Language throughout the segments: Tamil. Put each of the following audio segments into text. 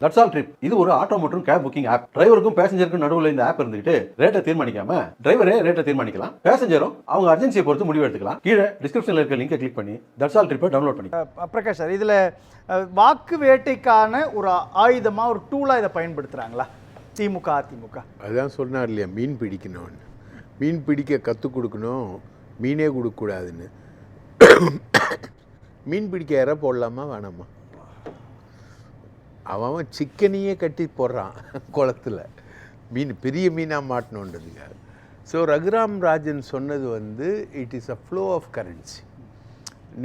That's all trip. இது ஒரு ஆட்டோ மற்றும் கேப் புக்கிங் ஆப். டிரைவருக்கும் பேசஞ்சருக்கும் நடுவில் இந்த ஆப் இருந்துகிட்டு ரேட்டை தீர்மானிக்காம டிரைவரே ரேட்டை தீர்மானிக்கலாம். பேசஞ்சரும் அவங்க அர்ஜென்சியை பொறுத்து முடிவு எடுத்துக்கலாம். கீழே டிஸ்கிரிப்ஷன்ல இருக்க லிங்கை கிளிக் பண்ணி தட்ஸ் ஆல் ட்ரிப்பை டவுன்லோட் பண்ணி. பிரகாஷ் சார், இதில் வாக்கு வேட்டைக்கான ஒரு ஆயுதமாக ஒரு டூலாக இதை பயன்படுத்துகிறாங்களா திமுக அதிமுக? அதான் சொன்னார் இல்லையா, மீன் பிடிக்கணும்னு. மீன் பிடிக்க கற்றுக் கொடுக்கணும், மீனே கொடுக்கக்கூடாதுன்னு. மீன் பிடிக்க இற போடலாமா வேணாமா? அவன் சிக்கனையே கட்டி போடுறான் குளத்தில், மீன் பெரிய மீனாக மாட்டணுன்றதுக்காக. ஸோ ரகுராம் ராஜன் சொன்னது it is a flow of currency.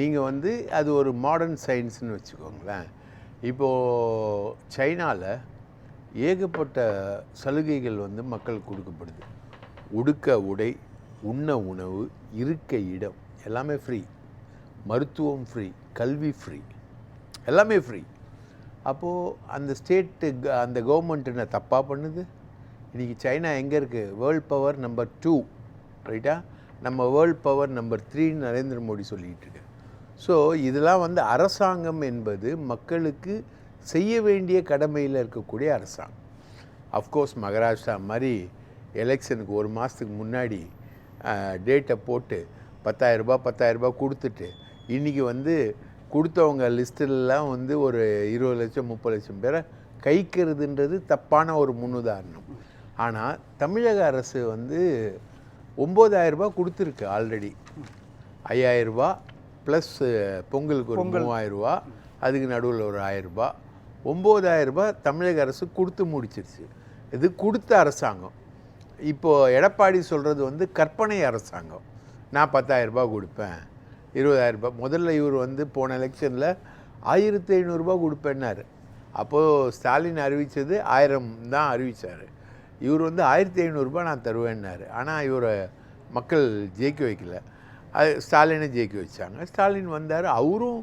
நீங்கள் அது ஒரு மாடர்ன் சயின்ஸ்னு வச்சுக்கோங்களேன். இப்போது சைனாவில் ஏகப்பட்ட சலுகைகள் மக்களுக்கு கொடுக்கப்படுது. உடுக்க உடை, உண்ண உணவு, இருக்க இடம் எல்லாமே ஃப்ரீ. மருத்துவம் ஃப்ரீ, கல்வி ஃப்ரீ, எல்லாமே ஃப்ரீ. அப்போது அந்த ஸ்டேட்டு அந்த கவர்மெண்ட் என்ன தப்பாக பண்ணுது? இன்றைக்கி சைனா எங்கே இருக்குது? வேர்ல்ட் பவர் நம்பர் 2, ரைட்டா? நம்ம world power number 3 Narendra Modi சொல்லிகிட்டு இருக்கு. ஸோ இதெல்லாம் அரசாங்கம் என்பது மக்களுக்கு செய்ய வேண்டிய கடமையில் இருக்கக்கூடிய அரசாங்கம். அஃப்கோர்ஸ் மகாராஷ்டிரா மாதிரி எலெக்ஷனுக்கு ஒரு மாதத்துக்கு முன்னாடி டேட்டை போட்டு 10,000 ரூபாய் கொடுத்துட்டு இன்றைக்கி கொடுத்தவங்க லிஸ்ட்டிலலாம் ஒரு 20 லட்சம் 30 லட்சம் பேரை கைக்கிறதுன்றது தப்பான ஒரு முன்னுதாரணம். ஆனால் தமிழக அரசு 9,000 ரூபாய் கொடுத்துருக்கு ஆல்ரெடி. 5,000 ரூபாய் ப்ளஸ் பொங்கலுக்கு ஒரு 3,000 ரூபா, அதுக்கு நடுவில் ஒரு 1,000 ரூபாய், 9,000 ரூபாய் தமிழக அரசு கொடுத்து முடிச்சிருச்சு. இது கொடுத்த அரசாங்கம். இப்போது எடப்பாடி சொல்கிறது கற்பனை அரசாங்கம். நான் 10,000 ரூபாய் கொடுப்பேன், 20,000 ரூபாய். முதல்ல இவர் போன எலெக்ஷனில் 1,500 ரூபாய் கொடுப்பேன்னாரு. அப்போது ஸ்டாலின் அறிவித்தது 1000 தான் அறிவித்தார். இவர் 1,500 ரூபாய் நான் தருவேன்னாரு. ஆனால் இவரை மக்கள் ஜெயிக்க வைக்கல, அது ஸ்டாலினை ஜெயிக்க வச்சாங்க. ஸ்டாலின் வந்தார். அவரும்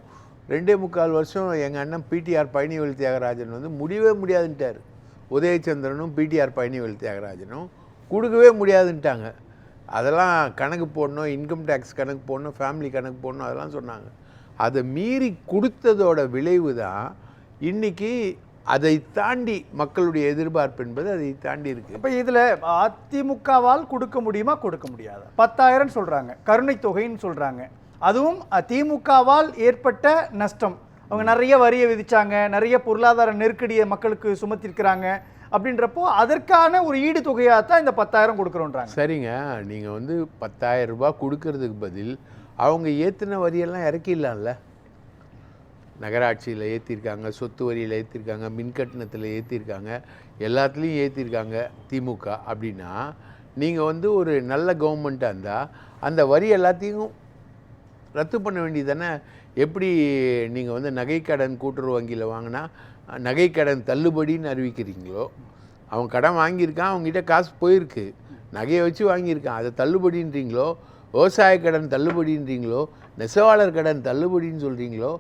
2.25 வருஷம் எங்கள் அண்ணன் பிடிஆர் பழனிவேல் தியாகராஜன் முடியவே முடியாதுன்ட்டார். உதயச்சந்திரனும் பிடிஆர் பழனிவேல் தியாகராஜனும் கொடுக்கவே முடியாதுன்ட்டாங்க. அதெல்லாம் கணக்கு போடணும், இன்கம் டேக்ஸ் கணக்கு போடணும், ஃபேமிலி கணக்கு போடணும், அதெல்லாம் சொன்னாங்க. அதை மீறி கொடுத்ததோட விளைவு தான் இன்றைக்கி அதை தாண்டி மக்களுடைய எதிர்பார்ப்பு என்பது அதை தாண்டி இருக்குது. இப்போ இதில் அதிமுகவால் கொடுக்க முடியுமா, கொடுக்க முடியாதா? 10,000 சொல்கிறாங்க, கருணை தொகைன்னு சொல்கிறாங்க. அதுவும் திமுகவால் ஏற்பட்ட நஷ்டம். அவங்க நிறைய வரியை விதித்தாங்க, நிறைய பொருளாதார நெருக்கடியை மக்களுக்கு சுமத்திருக்கிறாங்க. அப்படின்றப்போ அதற்கான ஒரு ஈடு தொகையாக தான் இந்த 10,000 கொடுக்குறோன்றாங்க. சரிங்க, நீங்கள் 10,000 ரூபாய் கொடுக்கறதுக்கு பதில் அவங்க ஏற்றின வரியெல்லாம் இறக்கிடலாம்ல. நகராட்சியில் ஏற்றிருக்காங்க, சொத்து வரியில் ஏற்றிருக்காங்க, மின்கட்டணத்தில் ஏற்றிருக்காங்க, எல்லாத்துலேயும் ஏற்றிருக்காங்க திமுக. அப்படின்னா நீங்கள் ஒரு நல்ல கவர்மெண்ட்டாக இருந்தால் அந்த வரி எல்லாத்தையும் ரத்து பண்ண வேண்டியது தானே. எப்படி நீங்கள் நகைக்கடன் கூட்டுறவு வங்கியில் வாங்கினா நகைக்கடன் தள்ளுபடின்னு அறிவிக்கிறீங்களோ, அவன் கடன் வாங்கியிருக்கான், அவங்ககிட்ட காசு போயிருக்கு, நகையை வச்சு வாங்கியிருக்கான், அதை தள்ளுபடின்றீங்களோ, விவசாய கடன் தள்ளுபடின்றீங்களோ, நெசவாளர் கடன் தள்ளுபடின்னு சொல்கிறீங்களோ,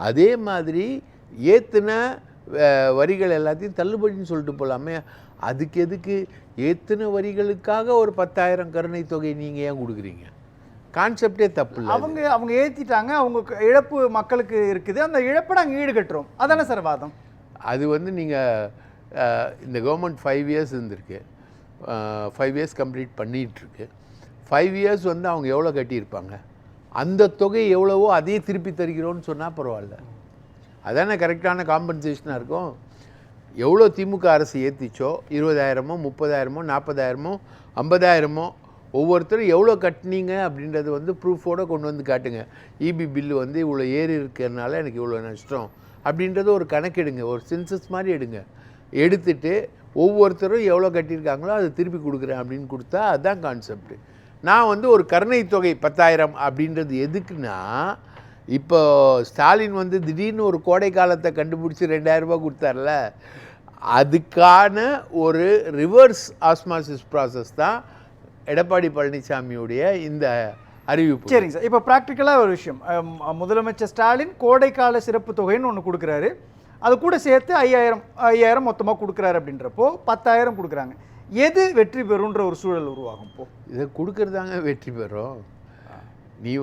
அதே மாதிரி ஏற்றுன வரிகள் எல்லாத்தையும் தள்ளுபடின்னு சொல்லிட்டு போகலாமே. அதுக்கு எதுக்கு ஏற்றுன வரிகளுக்காக ஒரு 10,000 கருணை தொகை நீங்கள் ஏன் கொடுக்குறீங்க? கான்செப்டே தப்பு இல்லை. அவங்க ஏற்றிட்டாங்க, அவங்க இழப்பு மக்களுக்கு இருக்குது, அந்த இழப்பை நாங்கள் ஈடுகட்டுறோம், அதானே சார் வாதம்? அது நீங்கள் இந்த கவர்மெண்ட் 5 இயர்ஸ் இருந்திருக்கு, 5 இயர்ஸ் கம்ப்ளீட் பண்ணிகிட்ருக்கு. 5 இயர்ஸ் அவங்க எவ்வளோ கட்டியிருப்பாங்க? அந்த தொகை எவ்வளவோ அதையே திருப்பி தருகிறோன்னு சொன்னால் பரவாயில்ல. அதானே கரெக்டான காம்பன்சேஷனாக இருக்கும். எவ்வளோ திமுக அரசு ஏற்றிச்சோ, 20,000மோ 30,000மோ 40,000மோ 50,000மோ ஒவ்வொருத்தரும் எவ்வளோ கட்டினீங்க அப்படின்றது ப்ரூஃபோடு கொண்டு காட்டுங்க. இபி பில்லு இவ்வளோ ஏறி இருக்கிறதுனால எனக்கு இவ்வளோ நஷ்டம் அப்படின்றது ஒரு கணக்கெடுங்க, ஒரு சென்சஸ் மாதிரி எடுங்க. எடுத்துட்டு ஒவ்வொருத்தரும் எவ்வளோ கட்டியிருக்காங்களோ அதை திருப்பி கொடுக்குறேன் அப்படின்னு கொடுத்தா அதுதான் கான்செப்ட். நான் ஒரு கருணை தொகை 10,000 அப்படின்றது எதுக்குன்னா, இப்போ ஸ்டாலின் திடீர்னு ஒரு கோடை காலத்தை கண்டுபிடிச்சி 2,000 ரூபாய் கொடுத்தார்ல, அதுக்கான ஒரு ரிவர்ஸ் ஆஸ்மாசிஸ் ப்ராசஸ் தான் எடப்பாடி பழனிசாமியுடைய இந்த அறிவிப்பு. சரிங்க சார், இப்போ ப்ராக்டிக்கலாக ஒரு விஷயம், முதலமைச்சர் ஸ்டாலின் கோடைக்கால சிறப்பு தொகைன்னு ஒன்று கொடுக்குறாரு, அது கூட சேர்த்து 5,000 மொத்தமாக கொடுக்குறாரு. அப்படின்றப்போ 10,000 கொடுக்குறாங்க. எது வெற்றி பெறுன்ற ஒரு சூழல் உருவாகும்? இப்போ இதை கொடுக்குறதாங்க வெற்றி பெறும். நீ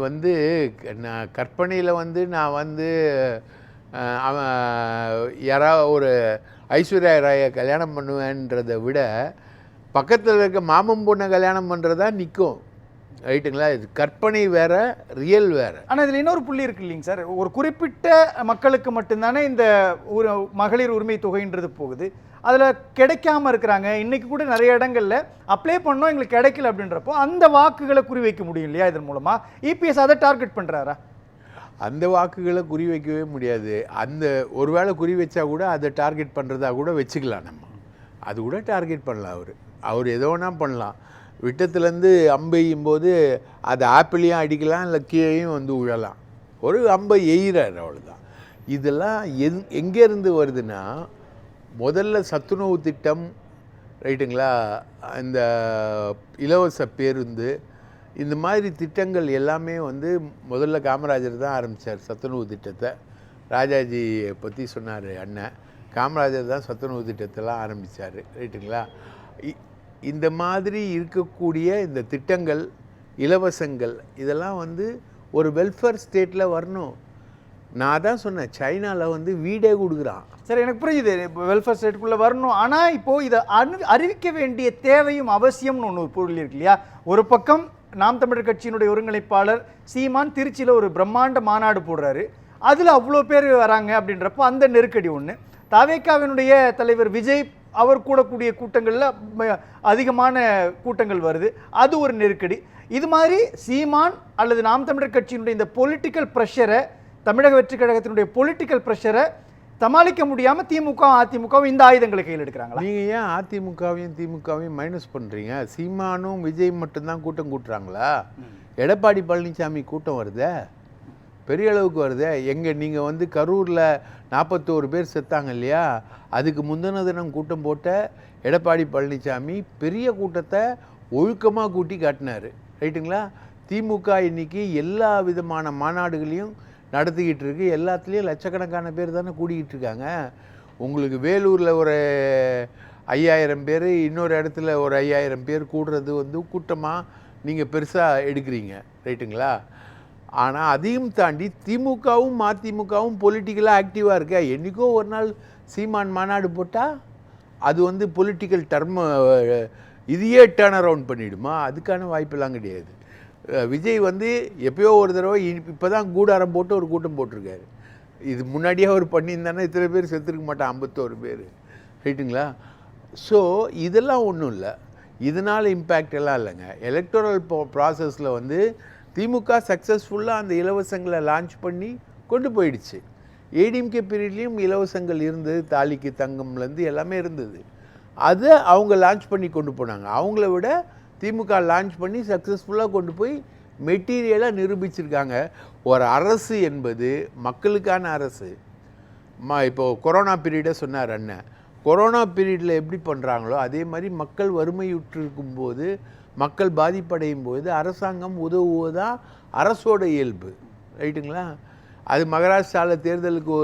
நான் கற்பனையில் நான் அவன் யாராவது ஒரு ஐஸ்வர்யா ராயை கல்யாணம் பண்ணுவேன்றதை விட பக்கத்தில் இருக்க மாமன் பொண்ணை கல்யாணம் பண்ணுறதா நிற்கும். ரைட்டுங்களா? இது கற்பனை வேற, ரியல் வேற. ஆனால் இதில் இன்னொரு புள்ளி இருக்கு இல்லைங்க சார், ஒரு குறிப்பிட்ட மக்களுக்கு மட்டும்தானே இந்த மகளிர் உரிமை தொகைன்றது போகுது, அதில் கிடைக்காம இருக்கிறாங்க. இன்னைக்கு கூட நிறைய இடங்கள்ல அப்ளை பண்ணோம் எங்களுக்கு கிடைக்கல அப்படின்றப்போ அந்த வாக்குகளை குறிவைக்க முடியும் இல்லையா இதன் மூலமா? இபிஎஸ் அதை டார்கெட் பண்றாரா? அந்த வாக்குகளை குறி வைக்கவே முடியாது. அந்த ஒருவேளை குறி வச்சா கூட அதை டார்கெட் பண்ணுறதா கூட வச்சுக்கலாம். நம்ம அது கூட டார்கெட் பண்ணலாம். அவர் எதோ வேணா பண்ணலாம். விட்டத்துலேருந்து அம்பு எய்யும் போது அது ஆப்பிளையும் அடிக்கலாம், இல்லை கீழையும் வந்து விழலாம். ஒரு அம்பை எய்கிறார், அவ்வளோதான். இதெல்லாம் எங்கேருந்து வருதுன்னா, முதல்ல சத்துணவு திட்டம், ரைட்டுங்களா, இந்த இலவச பேருந்து, இந்த மாதிரி திட்டங்கள் எல்லாமே வந்து முதல்ல காமராஜர் தான் ஆரம்பித்தார். சத்துணவு திட்டத்தை ராஜாஜியை பற்றி சொன்னார் அண்ணன். காமராஜர் தான் சத்துணவு திட்டத்தெல்லாம் ஆரம்பித்தார். ரைட்டுங்களா? இந்த மாதிரி இருக்கக்கூடிய இந்த திட்டங்கள், இலவசங்கள், இதெல்லாம் வந்து ஒரு வெல்ஃபேர் ஸ்டேட்டில் வரணும். நான் தான் சொன்னேன், சைனாவில் வந்து வீடே கொடுக்குறான். சரி, எனக்கு புரியுது வெல்ஃபேர் ஸ்டேட்டுக்குள்ளே வரணும். ஆனால் இப்போது இதை அறிவிக்க வேண்டிய தேவையும் அவசியம்னு ஒன்று பொருள் இருக்கு இல்லையா? ஒரு பக்கம் நாம் தமிழர் கட்சியினுடைய ஒருங்கிணைப்பாளர் சீமான் திருச்சியில் ஒரு பிரம்மாண்ட மாநாடு போடுறாரு, அதில் அவ்வளோ பேர் வராங்க அப்படின்றப்போ அந்த நெருக்கடி ஒன்று. தவேகாவினுடைய தலைவர் விஜய் அவர் கூடக்கூடிய கூட்டங்களில் அதிகமான கூட்டங்கள் வருது, அது ஒரு நெருக்கடி. இது மாதிரி சீமான் அல்லது நாம் தமிழர் கட்சியினுடைய இந்த பொலிட்டிக்கல் ப்ரெஷரை, தமிழக வெற்றி கழகத்தினுடைய பொலிட்டிக்கல் ப்ரெஷரை சமாளிக்க முடியாமல் திமுக அதிமுகவும் இந்த ஆயுதங்களை கையில் எடுக்கிறாங்களா? நீங்கள் ஏன் அதிமுகவையும் திமுகவையும் மைனஸ் பண்ணுறீங்க? சீமானும் விஜய் மட்டும்தான் கூட்டம் கூட்டுறாங்களா? எடப்பாடி பழனிசாமி கூட்டம் வருதே, பெரிய அளவுக்கு வருதே. நீங்கள் வந்து கரூரில் 41 பேர் செத்தாங்க இல்லையா? அதுக்கு முந்தின தினம் கூட்டம் போட்ட எடப்பாடி பழனிசாமி பெரிய கூட்டத்தை ஒழுக்கமாக கூட்டி காட்டினார். ரைட்டுங்களா? திமுக இன்னைக்கு எல்லா விதமான மாநாடுகளையும் நடத்திக்கிட்டு இருக்கு. எல்லாத்துலேயும் லட்சக்கணக்கான பேர் தானே கூடிக்கிட்டு இருக்காங்க. உங்களுக்கு வேலூரில் ஒரு 5000 பேர், இன்னொரு இடத்துல ஒரு 5000 பேர் கூடுறது வந்து கூட்டமாக நீங்கள் பெருசாக எடுக்கிறீங்க. ரைட்டுங்களா? ஆனால் அதையும் தாண்டி திமுகவும் அதிமுகவும் பொலிட்டிக்கலாக ஆக்டிவாக இருக்க. என்றைக்கோ ஒரு நாள் சீமான் மாநாடு போட்டால் அது வந்து பொலிட்டிக்கல் டர்ம இதையே டேர்ன் அரவுண்ட் பண்ணிவிடுமா? அதுக்கான வாய்ப்பெல்லாம் கிடையாது. விஜய் வந்து எப்பயோ ஒரு தடவை இப்போ தான் கூடாரம் போட்டு ஒரு கூட்டம் போட்டிருக்காரு. இது முன்னாடியே அவர் பண்ணியிருந்தானே இத்தனை பேர் செத்துருக்க மாட்டான், 51 பேர். ரைட்டுங்களா? ஸோ இதெல்லாம் ஒன்றும் இல்லை, இதனால் இம்பேக்ட் எல்லாம் இல்லைங்க. எலக்டோரல் ப்ராசஸில் வந்து திமுக சக்ஸஸ்ஃபுல்லாக அந்த இலவசங்களை லான்ச் பண்ணி கொண்டு போயிடுச்சு. ஏடிஎம்கே பீரியட்லேயும் இலவசங்கள் இருந்தது, தாலிக்கு தங்கம்லேருந்து எல்லாமே இருந்தது. அதை அவங்க லான்ச் பண்ணி கொண்டு போனாங்க. அவங்கள விட திமுக லான்ச் பண்ணி சக்ஸஸ்ஃபுல்லாக கொண்டு போய் மெட்டீரியலாக நிரூபிச்சிருக்காங்க. ஒரு அரசு என்பது மக்களுக்கான அரசு. இப்போது கொரோனா பீரியடை சொன்னார் அண்ணன். கொரோனா பீரியடில் எப்படி பண்ணுறாங்களோ அதே மாதிரி மக்கள் வறுமையுற்றிருக்கும்போது, மக்கள் பாதிப்படையும் போது அரசாங்கம் உதவுவதுதான் அரசோட இயல்பு. ரைட்டுங்களா? அது மகாராஷ்டிராவில் தேர்தலுக்கு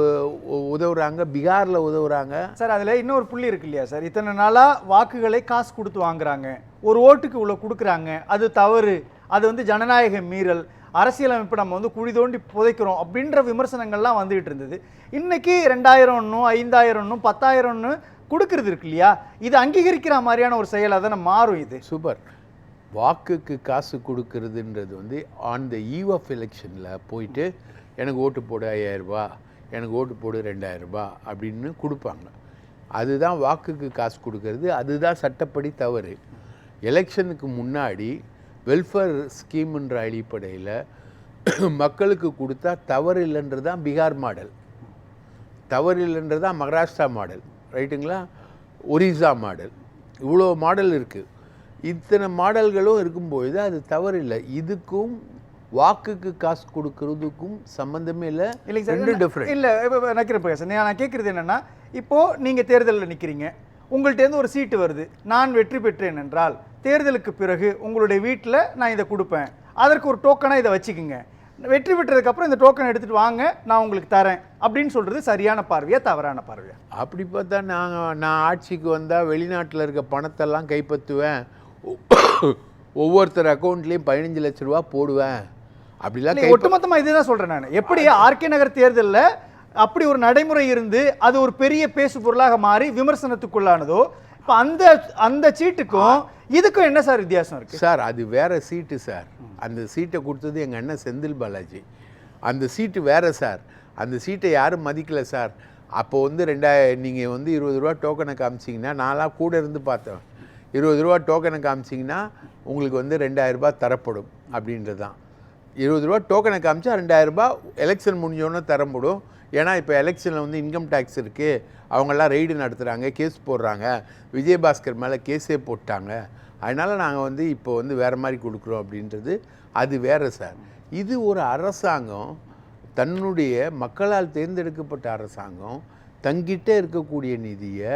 உதவுறாங்க, பீகாரில் உதவுறாங்க. சார், அதில் இன்னொரு புள்ளி இருக்கு இல்லையா சார்? இத்தனை நாளாக வாக்குகளை காசு கொடுத்து வாங்குறாங்க, ஒரு ஓட்டுக்கு இவ்வளோ கொடுக்குறாங்க, அது தவறு, அது வந்து ஜனநாயக மீறல், அரசியலமைப்பு நம்ம வந்து குழி தோண்டி புதைக்கிறோம் அப்படின்ற விமர்சனங்கள்லாம் வந்துகிட்டு இருந்தது. இன்னைக்கு 2000 5000 10,000 கொடுக்கறது இருக்கு இல்லையா? இது அங்கீகரிக்கிற மாதிரியான ஒரு செயலாக தானே மாறும் இது. சூப்பர். வாக்குக்கு காசு கொடுக்கறதுன்றது வந்து ஆன் த ஈவ் ஆஃப் எலெக்ஷனில் போயிட்டு எனக்கு ஓட்டு போடு 5000 ரூபா, எனக்கு ஓட்டு போடு 2000 ரூபா அப்படின்னு கொடுப்பாங்க. அதுதான் வாக்குக்கு காசு கொடுக்கறது. அதுதான் சட்டப்படி தவறு. எலெக்ஷனுக்கு முன்னாடி வெல்ஃபேர் ஸ்கீம்ன்ற அடிப்படையில் மக்களுக்கு கொடுத்தா தவறு இல்லைன்றது தான் பீகார் மாடல், தவறு இல்லைன்றது தான் மகாராஷ்டிரா மாடல். ரைட்டுங்களா? ஒரிசா மாடல், இவ்வளோ மாடல் இருக்குது. இத்தனை மாடல்களும் இருக்கும்பொழுது அது தவறு இல்லை. இதுக்கும் வாக்குக்கு காசு கொடுக்கறதுக்கும் சம்மந்தமே இல்லை. இல்லைங்க சார், ரெண்டு டிஃப்ரெண்ட். இல்லை நினைக்கிறேன் சார். நான் கேட்குறது என்னென்னா, இப்போது நீங்கள் தேர்தலில் நிற்கிறீங்க, உங்கள்கிட்டேருந்து ஒரு சீட்டு வருது, நான் வெற்றி பெற்றேன் என்றால் தேர்தலுக்கு பிறகு உங்களுடைய வீட்டில் நான் இதை கொடுப்பேன், அதற்கு ஒரு டோக்கனாக இதை வச்சுக்கோங்க, வெற்றி பெற்றதுக்கப்புறம் இந்த டோக்கன் எடுத்துகிட்டு வாங்க, நான் உங்களுக்கு தரேன் அப்படின்னு சொல்கிறது சரியான பார்வையா தவறான பார்வையா? அப்படி பார்த்தா நான் ஆட்சிக்கு வந்தால் வெளிநாட்டில் இருக்க பணத்தெல்லாம் கைப்பற்றுவேன், ஒவ்வொருத்தர் அக்கௌண்ட்லேயும் 15 லட்ச ரூபா போடுவேன் அப்படிலாம். ஒட்டுமொத்தமாக இதுதான் சொல்கிறேன் நான். எப்படி ஆர்கே நகர் தேர்தலில் அப்படி ஒரு நடைமுறை இருந்து அது ஒரு பெரிய பேசு பொருளாக மாறி விமர்சனத்துக்குள்ளானதோ, இப்போ அந்த சீட்டுக்கும் இதுக்கும் என்ன சார் வித்தியாசம் இருக்கு? சார் அது வேற சீட்டு சார். அந்த சீட்டை கொடுத்தது எங்கள் அண்ணன் செந்தில் பாலாஜி. அந்த சீட்டு வேற சார். அந்த சீட்டை யாரும் மதிக்கல சார். அப்போ வந்து நீங்கள் வந்து 20 ரூபா டோக்கனை காமிச்சிங்கன்னா, நான்லாம் கூட இருந்து பார்த்தேன், 20 ரூபா டோக்கனை காமிச்சிங்கன்னா உங்களுக்கு வந்து 2000 ரூபாய் தரப்படும் அப்படின்றது தான். 20 ரூபா டோக்கனை காமிச்சா 2000 ரூபாய் எலெக்ஷன் முடிஞ்சோன்னு தரப்படும். ஏன்னா இப்போ எலெக்ஷனில் வந்து இன்கம் டேக்ஸ் இருக்குது, அவங்கெல்லாம் ரெய்டு நடத்துகிறாங்க, கேஸ் போடுறாங்க, விஜயபாஸ்கர் மேலே கேஸே போட்டாங்க, அதனால் நாங்கள் வந்து இப்போ வந்து வேறு மாதிரி கொடுக்குறோம் அப்படின்றது அது வேறு சார். இது ஒரு அரசாங்கம், தன்னுடைய மக்களால் தேர்ந்தெடுக்கப்பட்ட அரசாங்கம் தங்கிட்ட இருக்கக்கூடிய நிதியை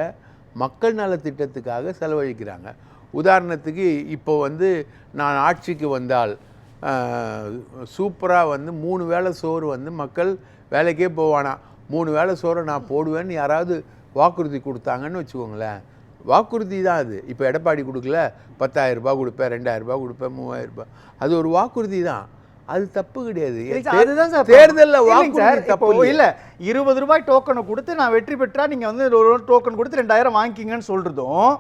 மக்கள் நலத்திட்டத்துக்காக செலவழிக்கிறாங்க. உதாரணத்துக்கு இப்போ வந்து நான் ஆட்சிக்கு வந்தால் சூப்பராக வந்து 3 வேளை சோறு வந்து மக்கள் வேலைக்கே போவானா, 3 வேளை சோறை நான் போடுவேன்னு யாராவது வாக்குறுதி கொடுத்தாங்கன்னு வச்சுக்கோங்களேன், வாக்குறுதி தான் அது. இப்போ எடப்பாடி கொடுக்கல, 10,000 ரூபாய் கொடுப்பேன், 2000 ரூபாய் கொடுப்பேன், 3000 ரூபாய், அது ஒரு வாக்குறுதி தான். அது தப்பு கிடையாது. தேர்தலில் வாக்குறுதி தப்பு இல்ல. 20 ரூபாய் டோக்கனை கொடுத்து நான் வெற்றி பெற்றா நீங்க வந்து ஒரு டோக்கன் கொடுத்து 2000 வாங்கிக்கிங்கன்னு சொல்றதும்,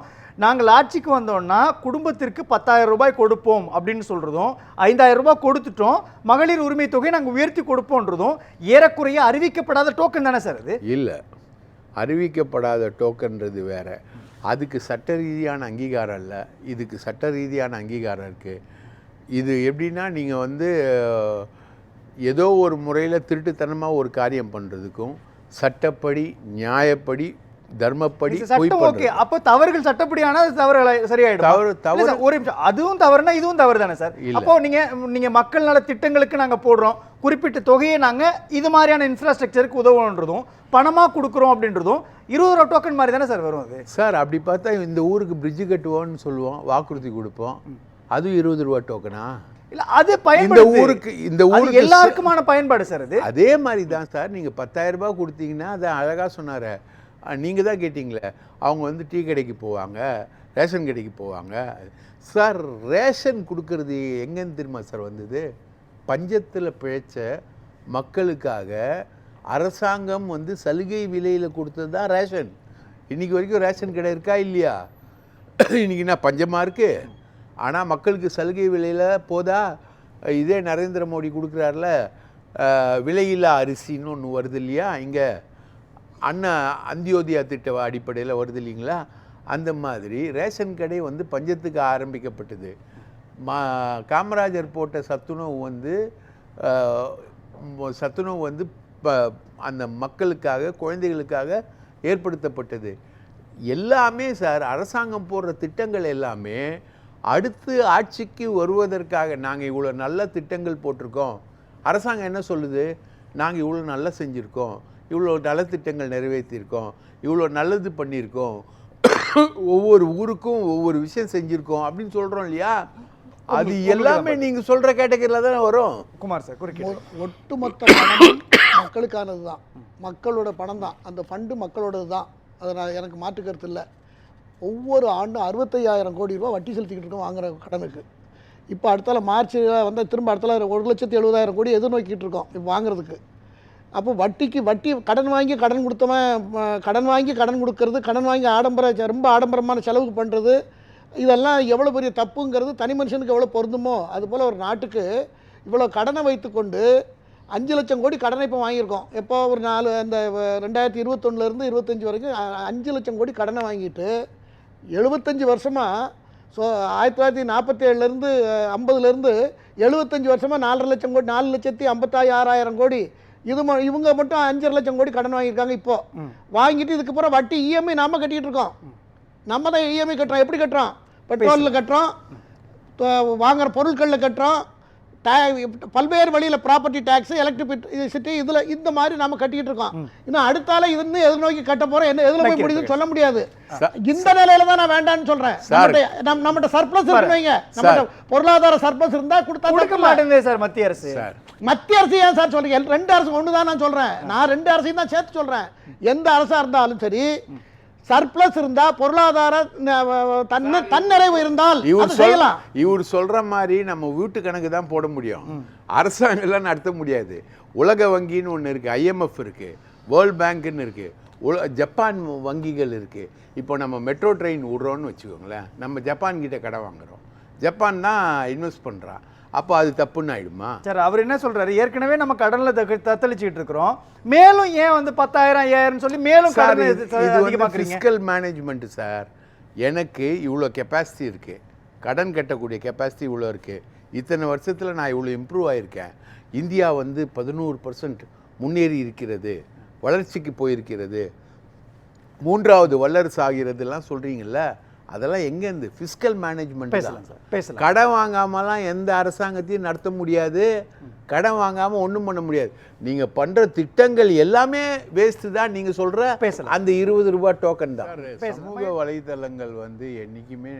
நாங்கள் ஆட்சிக்கு வந்தோம்னா குடும்பத்திற்கு 10,000 ரூபாய் கொடுப்போம் அப்படின்னு சொல்றதும், 5,000 ரூபாய் கொடுத்துட்டோம், மகளிர் உரிமை தொகை நாங்கள் உயர்த்தி கொடுப்போன்றதும் ஏறக்குறைய அறிவிக்கப்படாத டோக்கன் தானே சார் அது? இல்லை, அறிவிக்கப்படாத டோக்கன்றது வேற. அதுக்கு சட்ட ரீதியான அங்கீகாரம் இல்லை, இதுக்கு சட்ட ரீதியான அங்கீகாரம் இருக்குது. இது எப்படின்னா, நீங்கள் வந்து ஏதோ ஒரு முறையில் திருட்டுத்தனமாக ஒரு காரியம் பண்ணுறதுக்கும் சட்டப்படி நியாயப்படி தர்மப்படி அப்ப தவறுகள் சட்டப்படியான தவறு சரியாயிடும். ஒரு அதுவும் தவறுனா இதுவும் தவறு தானே சார்? அப்போ நீங்க மக்கள் நல திட்டங்களுக்கு நாங்க போடுறோம், குறிப்பிட்ட தொகையை நாங்க இது மாதிரியான இன்ஃப்ராஸ்ட்ரக்சருக்கு உதவுன்றதும் பணமா கொடுக்குறோம் அப்படின்றதும் 20 ரூபா டோக்கன் மாதிரி தானே சார் வரும் அது? சார் அப்படி பார்த்தா இந்த ஊருக்கு பிரிட்ஜு கட்டுவோம்னு சொல்லுவோம், வாக்குறுதி கொடுப்போம், அது 20 ரூபா டோக்கனா? இல்ல, அது இந்த ஊருக்கு எல்லாருக்குமான பயன்பாடு சார். அது அதே மாதிரி தான் சார். நீங்க 10,000 ரூபாய் கொடுத்தீங்கன்னா, அதை அழகா சொன்னாரு, நீங்கள் தான் கேட்டிங்களே, அவங்க வந்து டீ கடைக்கு போவாங்க, ரேஷன் கடைக்கு போவாங்க சார். ரேஷன் கொடுக்கறது எங்கேன்னு தெரியுமா சார் வந்தது? பஞ்சத்தில் பிழைச்ச மக்களுக்காக அரசாங்கம் வந்து சலுகை விலையில் கொடுத்தது தான் ரேஷன். இன்றைக்கி வரைக்கும் ரேஷன் கடை இருக்கா இல்லையா? இன்றைக்கி என்ன பஞ்சமாக இருக்குது? ஆனால் மக்களுக்கு சலுகை விலையில் போதா? இதே நரேந்திர மோடி கொடுக்குறாருல விலையில்லா அரிசின்னு ஒன்று வருது இல்லையா, இங்கே அந்தியோதயா திட்ட அடிப்படையில் வருது இல்லைங்களா? அந்த மாதிரி ரேஷன் கடை வந்து பஞ்சத்துக்கு ஆரம்பிக்கப்பட்டது. காமராஜர் போட்ட சத்துணவு வந்து அந்த மக்களுக்காக, குழந்தைகளுக்காக ஏற்படுத்தப்பட்டது. எல்லாமே சார், அரசாங்கம் போடுற திட்டங்கள் எல்லாமே அடுத்து ஆட்சிக்கு வருவதற்காக. நாங்கள் இவ்வளோ நல்ல திட்டங்கள் போட்டிருக்கோம், அரசாங்கம் என்ன சொல்லுது? நாங்கள் இவ்வளோ நல்லா செஞ்சுருக்கோம், இவ்வளோ நலத்திட்டங்கள் நிறைவேற்றியிருக்கோம், இவ்வளோ நல்லது பண்ணியிருக்கோம், ஒவ்வொரு ஊருக்கும் ஒவ்வொரு விஷயம் செஞ்சுருக்கோம் அப்படின்னு சொல்கிறோம் இல்லையா? அது எல்லாமே நீங்கள் சொல்கிற கேட்டகரியில் தானே வரும். குமார் சார், ஒட்டுமொத்த பணம் மக்களுக்கானது தான், மக்களோட பணம் தான், அந்த ஃபண்டு மக்களோடது தான். அதை நான் எனக்கு மாற்று கருத்து இல்லை. ஒவ்வொரு ஆண்டும் 65,000 கோடி ரூபா வட்டி செலுத்திக்கிட்டு இருக்கோம் வாங்குகிற கடனுக்கு. இப்போ அடுத்தால மார்ச்சில் வந்து திரும்ப அடுத்தால 1,70,000 கோடி எதிர்நோக்கிட்டு இருக்கோம் இப்போ வாங்குறதுக்கு. அப்போ வட்டி கடன் வாங்கி கடன் கொடுத்தவன் கடன் வாங்கி கடன் கொடுக்கறது, கடன் வாங்கி ரொம்ப ஆடம்பரமான செலவுக்கு பண்ணுறது, இதெல்லாம் எவ்வளோ பெரிய தப்புங்கிறது தனி மனுஷனுக்கு எவ்வளோ பொருந்துமோ அதுபோல் ஒரு நாட்டுக்கு இவ்வளோ கடனை வைத்துக்கொண்டு 5 லட்சம் கோடி கடனை இப்போ வாங்கியிருக்கோம். எப்போ ஒரு 2021 25 வரைக்கும் 5 லட்சம் கோடி கடனை வாங்கிட்டு 75 வருஷமாக, ஸோ 1947 50 75 வருஷமாக 4 லட்சம் கோடி, 4,56,000 கோடி இவங்க மட்டும் 5.5 லட்சம் கோடி கடன் வாங்கியிருக்காங்க. இப்போ வாங்கிட்டு இதுக்கு அப்புறம் வட்டி இஎம்ஐ நாம கட்டிகிட்டு இருக்கோம். நம்ம தான் இஎம்ஐ கட்டுறோம். எப்படி கட்டுறோம்? பெட்ரோலில் கட்டுறோம், வாங்குகிற பொருட்களில் கட்டுறோம், பல்வேறு வழியில் ப்ராப்பர்ட்டி டேக்ஸ், எலக்ட்ரிசிட்டி, இதில் இந்த மாதிரி நம்ம கட்டிக்கிட்டு இருக்கோம். இன்னும் அடுத்தால இருந்து எதிர்நோக்கி கட்ட போகிறோம், என்ன எதில் போய் முடியுதுன்னு சொல்ல முடியாது. இந்த நிலையில தான் நான் வேண்டான்னு சொல்கிறேன். நம்மகிட்ட சர்ப்ளஸ் இருக்குவீங்க, நம்ம பொருளாதார சர்ப்ளஸ் இருந்தால் கொடுக்க மாட்டேங்குது சார் மத்திய அரசு. மத்திய அரசு ஏன் சார் சொல்றீங்க? 2 அரசு ஒன்று தான் நான் சொல்கிறேன். நான் 2 அரசையும் தான் சேர்த்து சொல்கிறேன். எந்த அரசாக இருந்தாலும் சரி, சர்ப்ளஸ் இருந்தா, பொருளாதார தன்னிறைவு இருந்தால் இவர் சொல்ற மாதிரி நம்ம வீட்டு கணக்கு தான் போட முடியும், அரசாங்கம் எல்லாம் நடத்த முடியாது. உலக வங்கின்னு ஒன்று இருக்கு, IMF இருக்கு, வேர்ல்ட் பேங்க்குன்னு இருக்குது, ஜப்பான் வங்கிகள் இருக்குது. இப்போ நம்ம மெட்ரோ ட்ரெயின் விட்றோன்னு வச்சுக்கோங்களேன், நம்ம ஜப்பான் கிட்ட கடன் வாங்குகிறோம், ஜப்பான் தான் இன்வெஸ்ட் பண்ணுறா, அப்போ அது தப்புன்னு ஆயிடுமா? சார் அவர் என்ன சொல்றாரு, ஏற்கனவே நம்ம கடன்ல தத்தளிச்சுட்டு இருக்கிறோம், மேலும் ஏன் வந்து 10,000 5,000 சொல்லி மேலும் கடன் அதிகமாக்குறீங்க? Fiscal management sir. எனக்கு இவ்வளோ கெப்பாசிட்டி இருக்குது, கடன் கட்டக்கூடிய கெப்பாசிட்டி இவ்வளோ இருக்குது, இத்தனை வருஷத்தில் நான் இவ்வளோ இம்ப்ரூவ் ஆகியிருக்கேன், இந்தியா வந்து 11% முன்னேறி இருக்கிறது, வளர்ச்சிக்கு போயிருக்கிறது, 3வது வல்லரசு ஆகிறதுலாம் சொல்கிறீங்கல்ல, அதெல்லாம் எங்கேருந்து? Fiscal management. பேசலாம். கடன் வாங்காமலாம் எந்த அரசாங்கத்தையும் நடத்த முடியாது, கடன் வாங்காமல் ஒன்றும் பண்ண முடியாது. நீங்கள் பண்ணுற திட்டங்கள் எல்லாமே வேஸ்ட்டு தான். நீங்கள் சொல்கிற அந்த 20 ரூபா டோக்கன் தான். சமூக வலைதளங்கள் வந்து என்றைக்குமே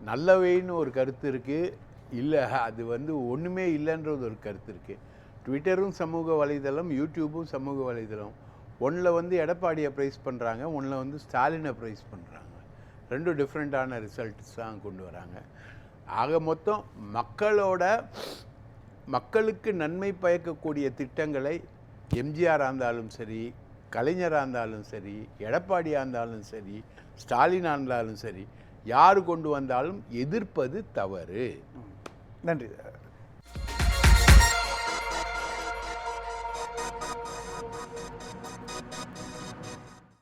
நல்லவைன்னு ஒரு கருத்து இருக்குது, இல்லை அது வந்து ஒன்றுமே இல்லைன்றது ஒரு கருத்து இருக்குது. ட்விட்டரும் சமூக வலைதளம், யூடியூப்பும் சமூக வலைதளம். ஒன்றில் வந்து எடப்பாடியை ப்ரைஸ் பண்ணுறாங்க, ஒன்றில் வந்து ஸ்டாலினை ப்ரைஸ் பண்ணுறாங்க. ரெண்டும் டிஃப்ரெண்ட்டான ரிசல்ட்ஸ் தான் கொண்டு வராங்க. ஆக மொத்தம் மக்களுக்கு நன்மை பயக்கக்கூடிய திட்டங்களை எம்ஜிஆராக இருந்தாலும் சரி, கலைஞராக இருந்தாலும் சரி, எடப்பாடியாக இருந்தாலும் சரி, ஸ்டாலினாக இருந்தாலும் சரி, யார் கொண்டு வந்தாலும் எதிர்ப்பது தவறு. நன்றி.